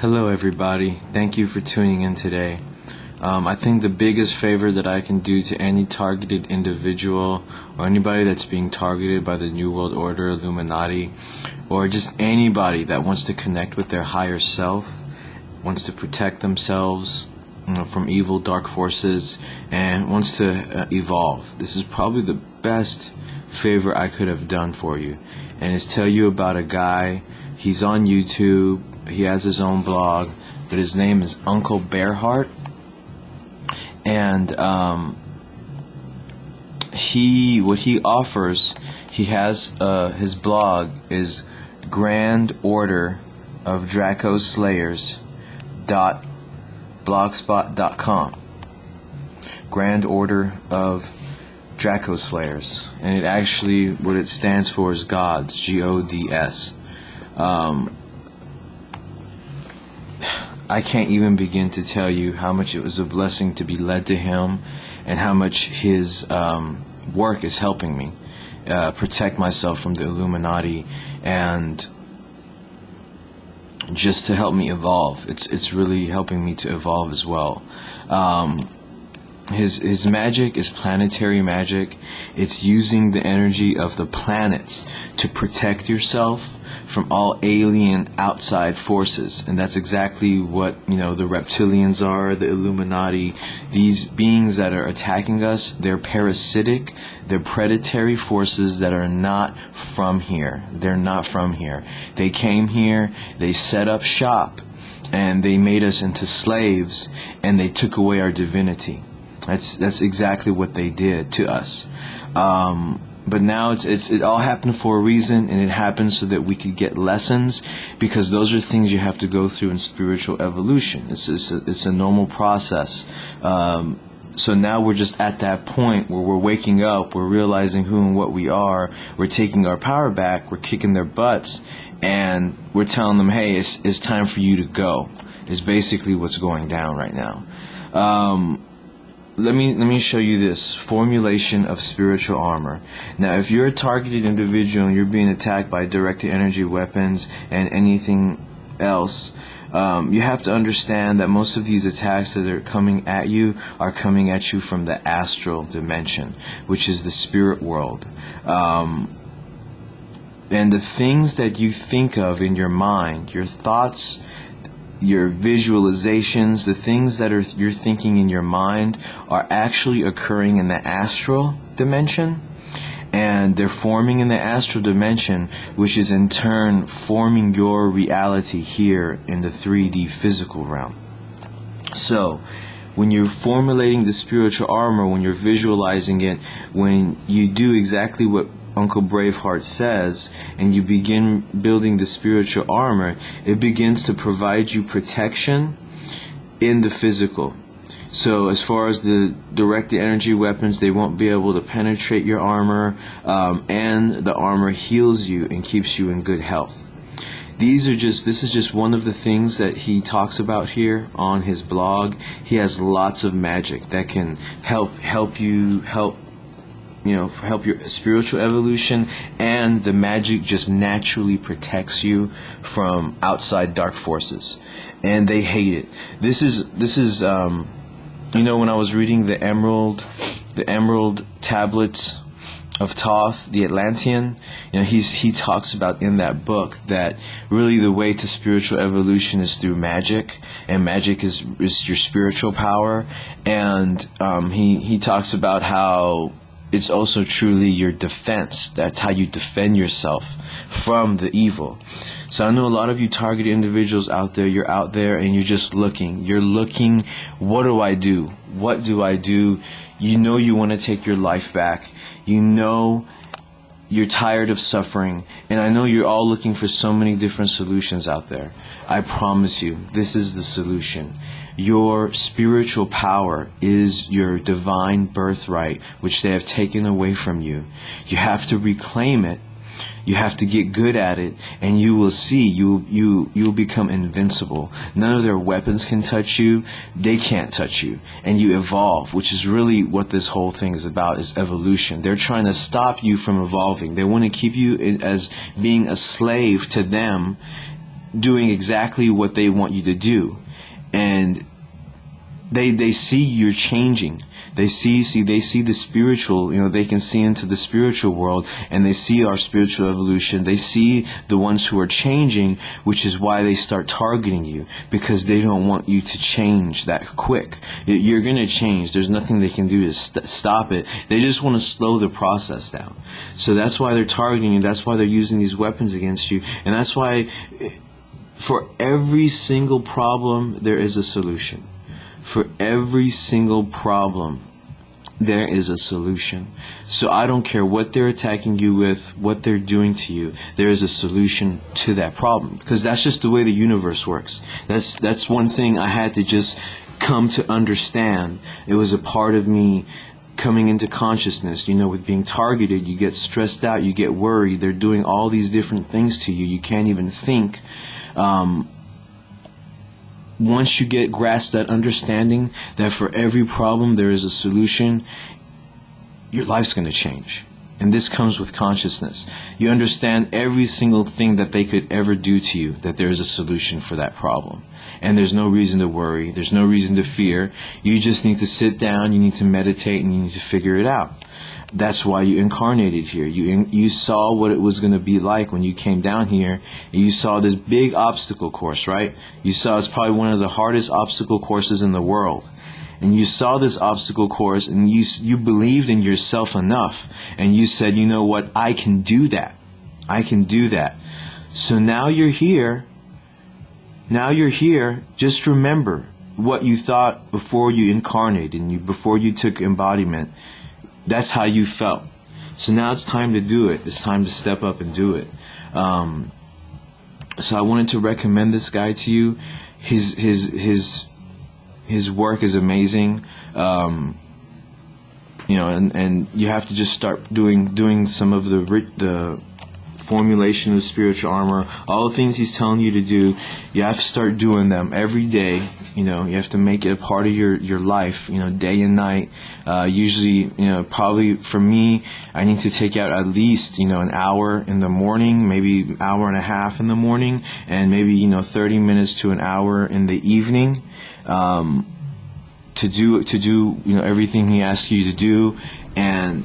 Hello everybody, thank you for tuning in today. I think the biggest favor that I can do to any targeted individual or anybody that's being targeted by the New World Order, Illumanati, or just anybody that wants to connect with their higher self, wants to protect themselves from evil, dark forces, and wants to evolve. This is probably the best favor I could have done for you, and it's tell you about a guy. He's on YouTube. He has his own blog, but his name is Uncle Bearheart, and what he offers, he has his blog is Grand Order of Draco Slayers .blogspot.com. Grand Order of Draco Slayers, and it actually, what it stands for is Gods, Gods. I can't even begin to tell you how much it was a blessing to be led to him, and how much his work is helping me protect myself from the Illuminati, and just to help me evolve. It's really helping me to evolve as well. His magic is planetary magic. It's using the energy of the planets to protect yourself from all alien outside forces, and that's exactly what the reptilians are, the Illuminati. These beings that are attacking us, they're parasitic, they're predatory forces that are not from here. They're not from here. They came here, they set up shop, and they made us into slaves, and they took away our divinity. That's exactly what they did to us. But now it all happened for a reason, and it happened so that we could get lessons, because those are things you have to go through in spiritual evolution. It's a normal process. So now we're just at that point where we're waking up, we're realizing who and what we are, we're taking our power back, we're kicking their butts, and we're telling them, hey, it's time for you to go, is basically what's going down right now. Let me show you this formulation of spiritual armor. Now, if you're a targeted individual and you're being attacked by directed energy weapons and anything else, you have to understand that most of these attacks that are coming at you are coming at you from the astral dimension, which is the spirit world. And the things that you think of in your mind, your thoughts, your visualizations, the things that you're thinking in your mind are actually occurring in the astral dimension, and they're forming in the astral dimension, which is in turn forming your reality here in the 3D physical realm. So when you're formulating the spiritual armor, when you're visualizing it, when you do exactly what Uncle Braveheart says, and you begin building the spiritual armor, it begins to provide you protection in the physical. So as far as the directed energy weapons, they won't be able to penetrate your armor, and the armor heals you and keeps you in good health. This is just one of the things that he talks about here on his blog. He has lots of magic that can help your spiritual evolution, and the magic just naturally protects you from outside dark forces, and they hate it. This is when I was reading the Emerald Tablets of Thoth, the Atlantean, he talks about in that book that really the way to spiritual evolution is through magic, and magic is your spiritual power, and he talks about how it's also truly your defense. That's how you defend yourself from the evil. So I know a lot of you targeted individuals out there, you're out there and you're just looking. You're looking, what do I do? What do I do? You know you want to take your life back. You know you're tired of suffering. And I know you're all looking for so many different solutions out there. I promise you, this is the solution. Your spiritual power is your divine birthright, which they have taken away from you. You have to reclaim it. You have to get good at it, and you will see you'll become invincible. None of their weapons can touch you. They can't touch you, and you evolve, which is really what this whole thing is about, is evolution. They're trying to stop you from evolving. They want to keep you as being a slave to them, doing exactly what they want you to do, and they see you're changing. They see the spiritual, they can see into the spiritual world, and they see our spiritual evolution. They see the ones who are changing, which is why they start targeting you, because they don't want you to change that quick. You're going to change. There's nothing they can do to stop it. They just want to slow the process down. So that's why they're targeting you. That's why they're using these weapons against you. And that's why for every single problem, there is a solution. For every single problem, there is a solution. So I don't care what they're attacking you with, what they're doing to you, there is a solution to that problem. Because that's just the way the universe works. That's one thing I had to just come to understand. It was a part of me coming into consciousness. With being targeted, you get stressed out, you get worried. They're doing all these different things to you. You can't even think. Once you grasp that understanding that for every problem there is a solution, your life's going to change. And this comes with consciousness. You understand every single thing that they could ever do to you, that there is a solution for that problem. And there's no reason to worry. There's no reason to fear. You just need to sit down, you need to meditate, and you need to figure it out. That's why you incarnated here. You saw what it was going to be like when you came down here, and you saw this big obstacle course, right? You saw it's probably one of the hardest obstacle courses in the world. And you saw this obstacle course, and you believed in yourself enough, and you said, you know what, I can do that. I can do that. So now you're here. Now you're here. Just remember what you thought before you incarnated, and before you took embodiment. That's how you felt. So now it's time to do it. It's time to step up and do it. So I wanted to recommend this guy to you. His work is amazing. And you have to just start doing some of the formulation of spiritual armor. All the things he's telling you to do, you have to start doing them every day. You have to make it a part of your life, day and night. Usually, probably for me, I need to take out at least, an hour in the morning, maybe an hour and a half in the morning, and maybe, 30 minutes to an hour in the evening, to do everything he asks you to do. And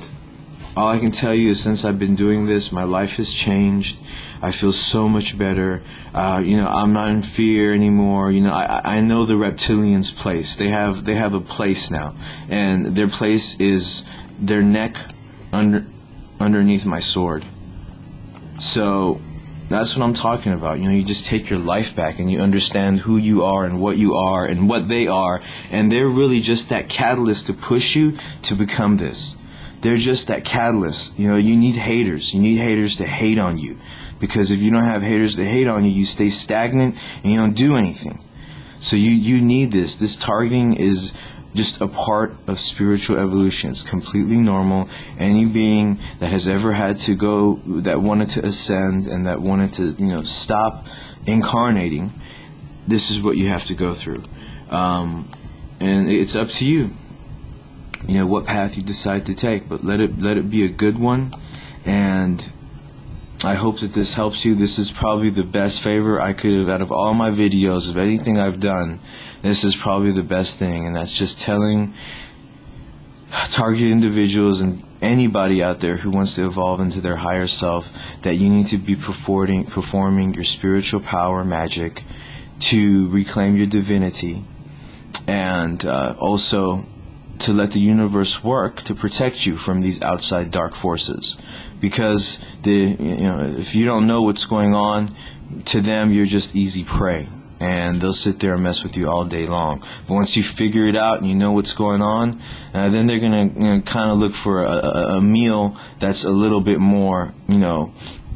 all I can tell you is, since I've been doing this, my life has changed. I feel so much better. I'm not in fear anymore. I know the reptilians' place. They have a place now, and their place is their neck underneath my sword. So that's what I'm talking about. You just take your life back, and you understand who you are and what they are, and they're really just that catalyst to push you to become this. They're just that catalyst. You need haters. You need haters to hate on you. Because if you don't have haters to hate on you, you stay stagnant and you don't do anything. So you need this. This targeting is just a part of spiritual evolution. It's completely normal. Any being that has ever had to go, that wanted to ascend and that wanted to, stop incarnating, this is what you have to go through. And it's up to you. What path you decide to take, but let it be a good one. And I hope that this helps you. This is probably the best favor I could have, out of all my videos, of anything I've done, this is probably the best thing. And that's just telling targeted individuals and anybody out there who wants to evolve into their higher self that you need to be performing your spiritual power magic to reclaim your divinity, and also to let the universe work to protect you from these outside dark forces. Because if you don't know what's going on, to them you're just easy prey, and they'll sit there and mess with you all day long. But once you figure it out and you know what's going on, then they're gonna kind of look for a meal that's a little bit more, a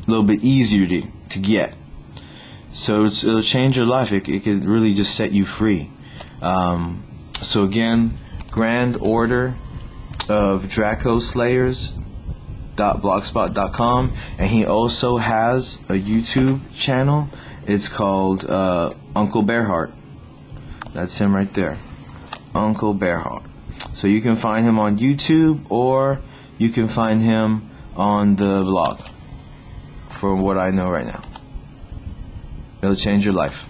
little bit easier to get. So it'll change your life. It could really just set you free. So again, Grand Order of Draco Slayers.blogspot.com, and he also has a YouTube channel. It's called Uncle Bearheart. That's him right there, Uncle Bearheart. So you can find him on YouTube, or you can find him on the blog, from what I know right now. It'll change your life.